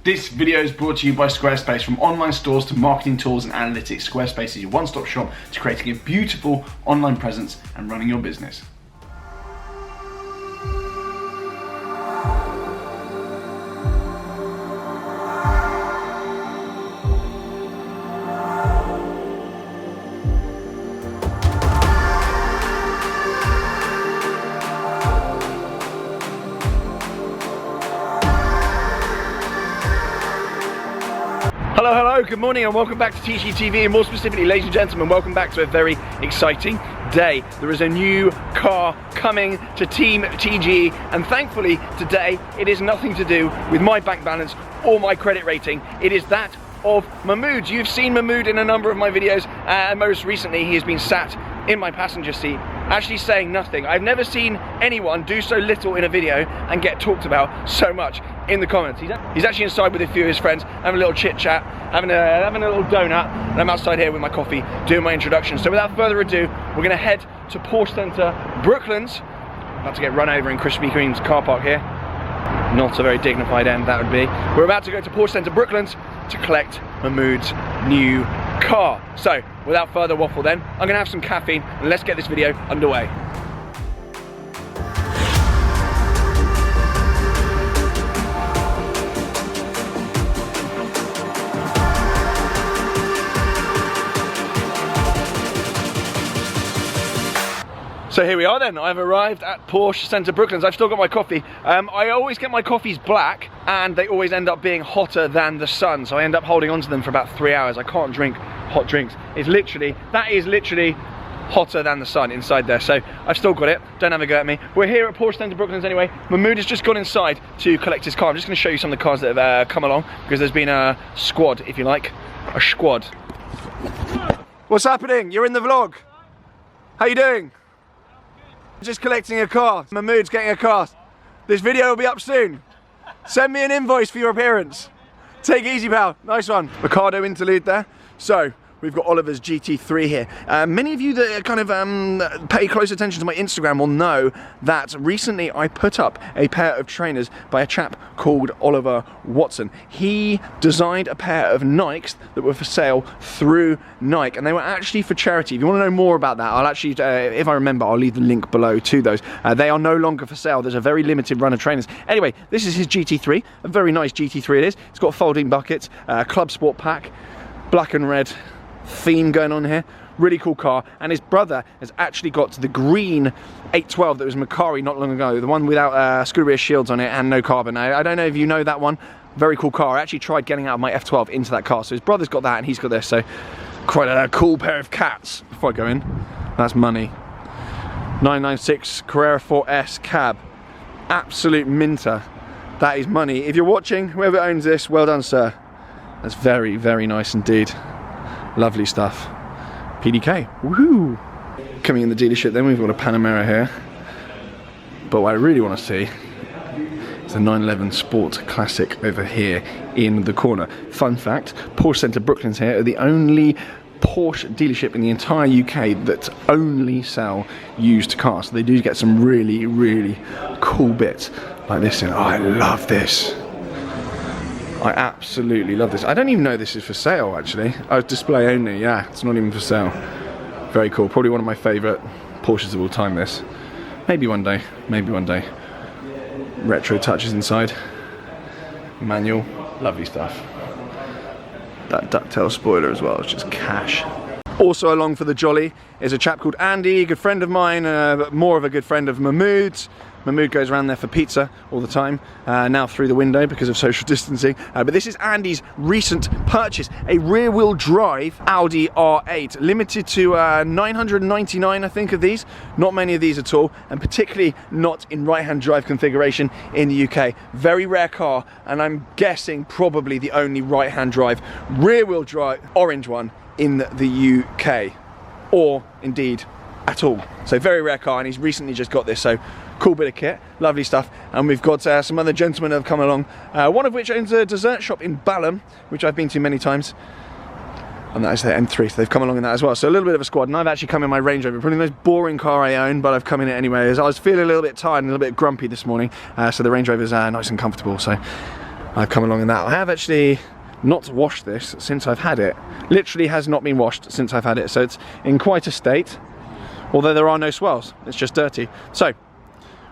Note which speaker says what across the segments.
Speaker 1: This video is brought to you by Squarespace. From online stores to marketing tools and analytics, Squarespace is your one-stop shop to creating a beautiful online presence and running your business. Hello, good morning and welcome back to TGTV, and more specifically, ladies and gentlemen, welcome back to a very exciting day. There is a new car coming to Team TG, and thankfully today it is nothing to do with my bank balance or my credit rating. It is that of Mahmood. You've seen Mahmood in a number of my videos, and most recently he has been sat in my passenger seat actually saying nothing. I've never seen anyone do so little in a video and get talked about so much in the comments. He's actually inside with a few of his friends, having a little chit chat, having a little donut, and I'm outside here with my coffee doing my introduction. So without further ado, we're going to head to Porsche Centre Brooklands. About to get run over in Krispy Kreme's car park here. Not a very dignified end that would be. We're about to go to Porsche Centre Brooklands to collect Mahmood's new car. So without further waffle then, I'm going to have some caffeine and let's get this video underway. So here we are then, I've arrived at Porsche Centre Brooklands. I've still got my coffee. I always get my coffees black and they always end up being hotter than the sun, so I end up holding on to them for about 3 hours. I can't drink hot drinks. That is literally hotter than the sun inside there, so I've still got it. Don't have a go at me. We're here at Porsche Centre Brooklands anyway. Mahmood has just gone inside to collect his car. I'm just going to show you some of the cars that have come along, because there's been a squad, if you like. A squad. What's happening? You're in the vlog. How you doing? Just collecting a car. Mahmood's getting a car. This video will be up soon. Send me an invoice for your appearance. Take it easy, pal. Nice one. Ricardo interlude there. So we've got Oliver's GT3 here. Many of you that kind of pay close attention to my Instagram will know that recently I put up a pair of trainers by a chap called Oliver Watson. He designed a pair of Nikes that were for sale through Nike, and they were actually for charity. If you want to know more about that, I'll actually, if I remember, I'll leave the link below to those. They are no longer for sale. There's a very limited run of trainers. Anyway, this is his GT3, a very nice GT3 it is. It's got folding buckets, Club Sport pack, black and red theme going on here. Really cool car, and his brother has actually got the green 812 that was Macari not long ago, the one without screw rear shields on it and no carbon. I don't know if you know that one. Very cool car. I actually tried getting out of my F12 into that car, so his brother's got that and he's got this, so quite a cool pair of cats. Before I go in, that's money. 996 Carrera 4S cab, absolute minter. That is money. If you're watching, whoever owns this, well done, sir. That's very, very nice indeed. Lovely stuff. PDK, woohoo! Coming in the dealership then, we've got a Panamera here. But what I really want to see is the 911 Sport Classic over here in the corner. Fun fact, Porsche Centre Brooklands here are the only Porsche dealership in the entire UK that only sell used cars. So they do get some really, really cool bits like this in. Oh, I love this. I absolutely love this. I don't even know this is for sale actually. Oh, it's display only, yeah, it's not even for sale. Very cool, probably one of my favourite Porsches of all time this. Maybe one day, maybe one day. Retro touches inside. Manual, lovely stuff. That ducktail spoiler as well, it's just cash. Also along for the jolly is a chap called Andy, a good friend of mine, but more of a good friend of Mahmood's. Mahmood goes around there for pizza all the time, now through the window because of social distancing. But this is Andy's recent purchase, a rear-wheel drive Audi R8, limited to 999, I think, of these. Not many of these at all, and particularly not in right-hand drive configuration in the UK. Very rare car, and I'm guessing probably the only right-hand drive rear-wheel drive orange one in the UK, or indeed at all. So very rare car, and he's recently just got this, so cool bit of kit, lovely stuff. And we've got some other gentlemen that have come along, one of which owns a dessert shop in Balham, which I've been to many times, and that is their M3, so they've come along in that as well. So a little bit of a squad, and I've actually come in my Range Rover, probably the most boring car I own, but I've come in it anyway, as I was feeling a little bit tired and a little bit grumpy this morning, so the Range Rover's nice and comfortable, so I've come along in that. I have actually not washed this since I've had it. Literally has not been washed since I've had it, so it's in quite a state, although there are no swirls, it's just dirty. So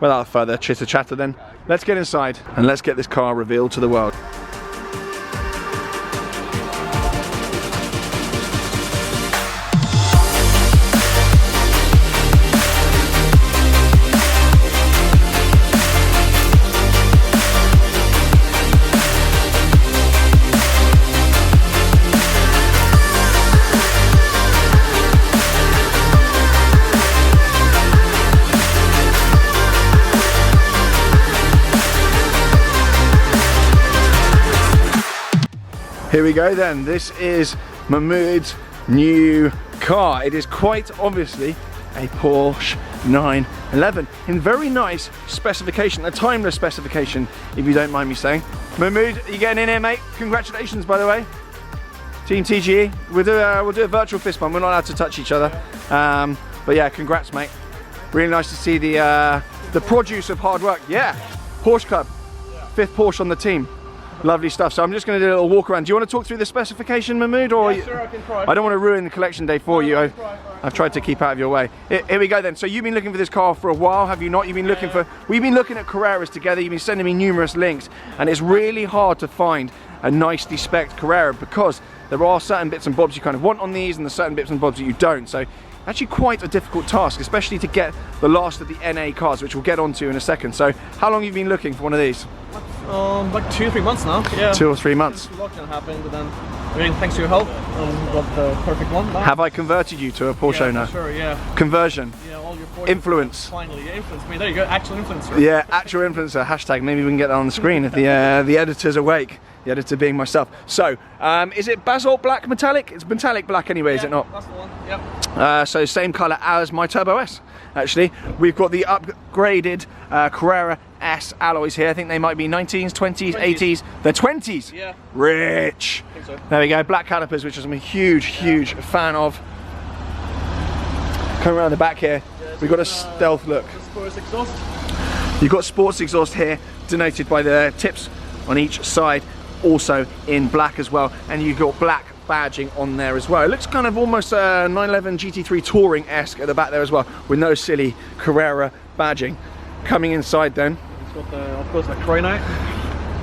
Speaker 1: without further chitter chatter then, let's get inside and let's get this car revealed to the world. Here we go then, this is Mahmoud's new car. It is quite obviously a Porsche 911 in very nice specification, a timeless specification if you don't mind me saying. Mahmoud, are you getting in here, mate? Congratulations, by the way. Team TGE, we'll do a virtual fist bump, we're not allowed to touch each other. But yeah, congrats, mate. Really nice to see the produce of hard work. Yeah, Porsche Club, 5th Porsche on the team. Lovely stuff. So I'm just going to do a little walk around. Do you want to talk through the specification, Mahmoud? Or
Speaker 2: yeah, sure, I can try.
Speaker 1: I don't want to ruin the collection day for you. I've tried to keep out of your way. Here we go then. So you've been looking for this car for a while, have you not? You've been looking for... We've been looking at Carreras together. You've been sending me numerous links, and it's really hard to find a nicely spec'd Carrera because there are certain bits and bobs you kind of want on these and the certain bits and bobs that you don't. So actually quite a difficult task, especially to get the last of the NA cars, which we'll get onto in a second. So how long have you been looking for one of these?
Speaker 2: Like 2 or 3 months now. Yeah.
Speaker 1: 2 or 3 months.
Speaker 2: Since lockdown happened, and then, I mean, thanks to your help, we got the perfect one now.
Speaker 1: Have I converted you to a Porsche owner?
Speaker 2: Sure, yeah.
Speaker 1: Conversion.
Speaker 2: Yeah, all your Porsche.
Speaker 1: Influence.
Speaker 2: Finally, yeah, influence. I mean, there you go, actual influencer.
Speaker 1: Yeah, actual influencer, hashtag. Maybe we can get that on the screen if the editor's awake. The editor being myself. So, is it basalt black metallic? It's metallic black anyway,
Speaker 2: yeah,
Speaker 1: is it not?
Speaker 2: That's the one, yep.
Speaker 1: So same colour as my Turbo S, actually. We've got the upgraded Carrera S alloys here. I think they might be 19s, 20s, 80s. They're 20s?
Speaker 2: Yeah.
Speaker 1: Rich.
Speaker 2: I think so.
Speaker 1: There we go, black calipers, which I'm a huge fan of. Coming around the back here, we've got a stealth look.
Speaker 2: Sports exhaust.
Speaker 1: You've got sports exhaust here, denoted by the tips on each side, also in black as well, and you've got black badging on there as well. It looks kind of almost 911 GT3 Touring-esque at the back there as well, with no silly Carrera badging. Coming inside then,
Speaker 2: It's got the, of course, the chrono.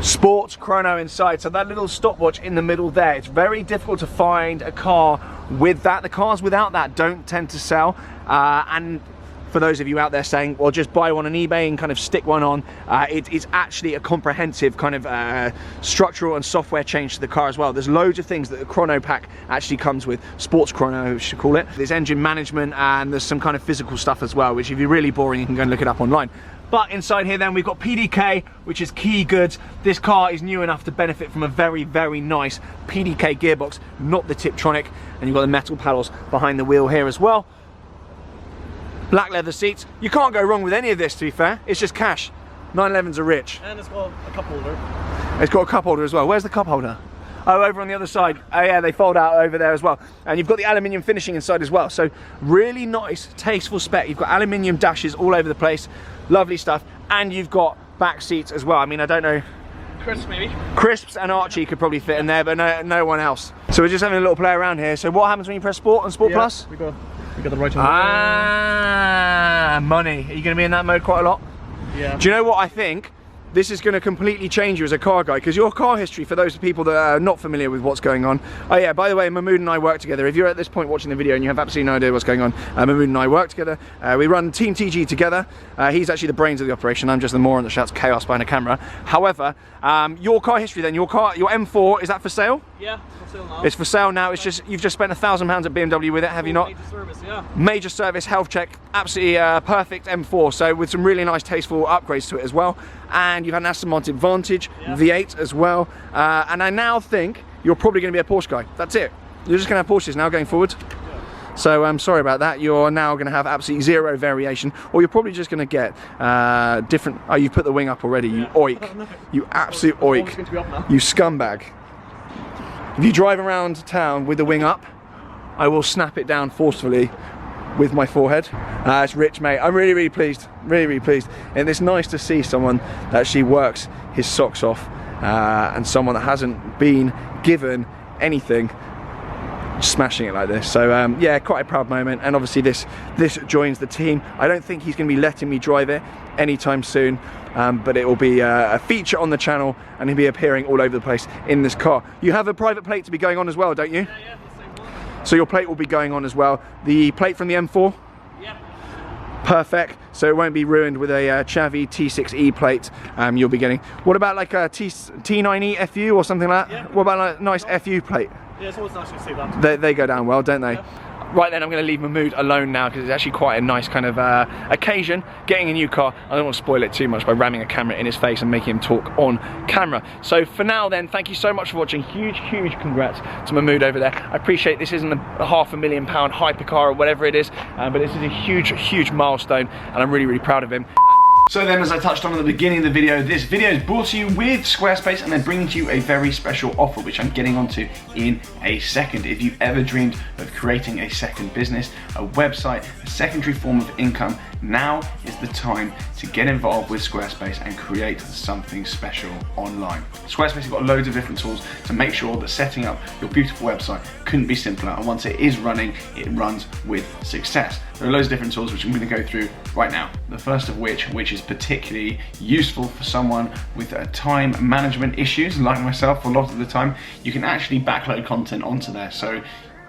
Speaker 1: sports chrono inside, so that little stopwatch in the middle there. It's very difficult to find a car with that. The cars without that don't tend to sell, and for those of you out there saying, well, just buy one on eBay and kind of stick one on, it's actually a comprehensive kind of structural and software change to the car as well. There's loads of things that the chrono pack actually comes with, sports chrono we should call it. There's engine management and there's some kind of physical stuff as well, which if you're really boring you can go and look it up online. But inside here then we've got PDK, which is key goods. This car is new enough to benefit from a very nice PDK gearbox, not the Tiptronic, and you've got the metal paddles behind the wheel here as well. Black leather seats. You can't go wrong with any of this, to be fair. It's just cash. 911s are rich.
Speaker 2: And it's got a cup holder.
Speaker 1: It's got a cup holder as well. Where's the cup holder? Oh, over on the other side. Oh yeah, they fold out over there as well. And you've got the aluminium finishing inside as well. So really nice, tasteful spec. You've got aluminium dashes all over the place. Lovely stuff. And you've got back seats as well. I mean, I don't know.
Speaker 2: Crisps maybe.
Speaker 1: Crisps and Archie could probably fit in there, but no one else. So we're just having a little play around here. So what happens when you press Sport and Sport Plus?
Speaker 2: We got the right one.
Speaker 1: Ah, money. Are you going to be in that mode quite a lot?
Speaker 2: Yeah.
Speaker 1: Do you know what I think? This is going to completely change you as a car guy, because your car history, for those people that are not familiar with what's going on. Oh yeah, by the way, Mahmoud and I work together. If you're at this point watching the video and you have absolutely no idea what's going on, Mahmoud and I work together. We run Team TG together. He's actually the brains of the operation. I'm just the moron that shouts chaos behind a camera. However, your car history then, your M4, is that for sale?
Speaker 2: Yeah, it's for sale now.
Speaker 1: It's for sale now. It's just, you've just spent £1,000 at BMW with it, have you not?
Speaker 2: Major service, yeah.
Speaker 1: Major service, health check, absolutely perfect M4. So with some really nice tasteful upgrades to it as well. And you've had an Aston Martin Vantage, yeah. V8 as well. And I now think you're probably going to be a Porsche guy. That's it. You're just going to have Porsches now going forward. Yeah. So I'm sorry about that. You're now going to have absolutely zero variation, or you're probably just going to get different. Oh, you've put the wing up already. You oik. You absolute oik. You scumbag. If you drive around town with the wing up, I will snap it down forcefully with my forehead. It's rich, mate. I'm really pleased. Really pleased. And it's nice to see someone that actually works his socks off and someone that hasn't been given anything, smashing it like this. So yeah, quite a proud moment, and obviously this joins the team. I don't think he's going to be letting me drive it anytime soon, but it will be a feature on the channel, and he'll be appearing all over the place in this car. You have a private plate to be going on as well, don't you?
Speaker 2: Yeah, the same one.
Speaker 1: So your plate will be going on as well. The plate from the M4?
Speaker 2: Yeah.
Speaker 1: Perfect, so it won't be ruined with a Chavi T6E plate you'll be getting. What about like a T9E FU or something like that?
Speaker 2: Yeah.
Speaker 1: What about a nice FU plate?
Speaker 2: Yeah, it's always nice to see that.
Speaker 1: They go down well, don't they?
Speaker 2: Yeah.
Speaker 1: Right then, I'm going to leave Mahmood alone now because it's actually quite a nice kind of occasion, getting a new car. I don't want to spoil it too much by ramming a camera in his face and making him talk on camera. So for now then, thank you so much for watching. Huge congrats to Mahmood over there. I appreciate this isn't a £500,000 hypercar or whatever it is, but this is a huge milestone, and I'm really proud of him. So then, as I touched on at the beginning of the video, this video is brought to you with Squarespace, and they're bringing to you a very special offer, which I'm getting onto in a second. If you've ever dreamed of creating a second business, a website, a secondary form of income, now is the time to get involved with Squarespace and create something special online. Squarespace has got loads of different tools to make sure that setting up your beautiful website couldn't be simpler, and once it is running, it runs with success. There are loads of different tools which I'm going to go through right now. The first of which is particularly useful for someone with time management issues like myself. A lot of the time, you can actually backload content onto there. So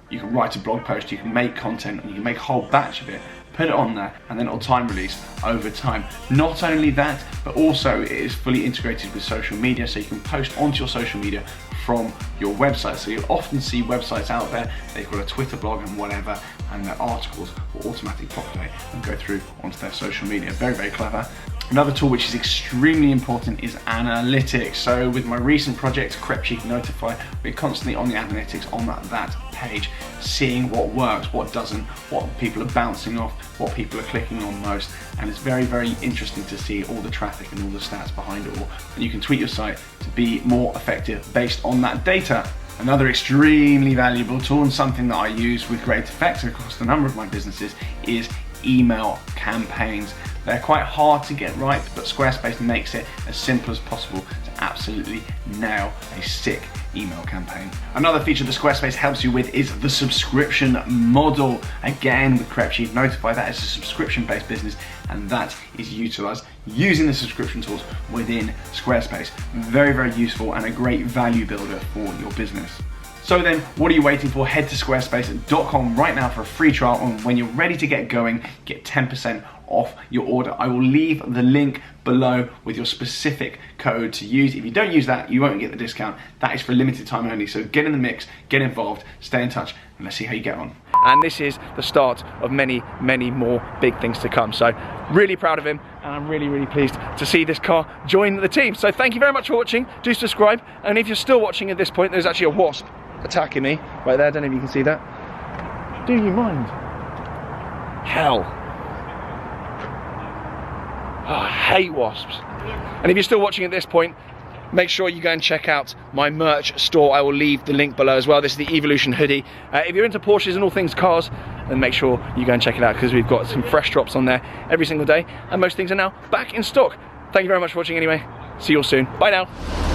Speaker 1: you can write a blog post, you can make content, and you can make a whole batch of it, put it on there, and then it'll time release over time. Not only that, but also it is fully integrated with social media, so you can post onto your social media from your website. So you'll often see websites out there, they've got a Twitter blog and whatever, and their articles will automatically populate and go through onto their social media. Very clever. Another tool which is extremely important is analytics. So with my recent project, Crepcheap Notify, we're constantly on the analytics on that page, seeing what works, what doesn't, what people are bouncing off, what people are clicking on most, and it's very interesting to see all the traffic and all the stats behind it all. And you can tweak your site to be more effective based on that data. Another extremely valuable tool, and something that I use with great effect across a number of my businesses, is email campaigns. They're quite hard to get right, but Squarespace makes it as simple as possible to absolutely nail a sick email campaign. Another feature that Squarespace helps you with is the subscription model. Again, with Crepcheap Notify, that is a subscription-based business, and that is utilized using the subscription tools within Squarespace. Very useful and a great value builder for your business. So then, what are you waiting for? Head to squarespace.com right now for a free trial, and when you're ready to get going, get 10% off your order. I will leave the link below with your specific code to use. If you don't use that, you won't get the discount. That is for a limited time only, so get in the mix, get involved, stay in touch, and let's see how you get on. And this is the start of many more big things to come. So really proud of him, and I'm really pleased to see this car join the team. So thank you very much for watching. Do subscribe, and if you're still watching at this point, there's actually a wasp attacking me right there. I don't know if you can see that. Do you mind? Hell. Oh, I hate wasps. And if you're still watching at this point, make sure you go and check out my merch store. I will leave the link below as well. This is the Evolution hoodie. If you're into Porsches and all things cars, then make sure you go and check it out, because we've got some fresh drops on there every single day, and most things are now back in stock. Thank you very much for watching anyway. See you all soon. Bye now.